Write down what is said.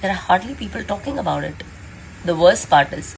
There are hardly people talking about it. The worst part is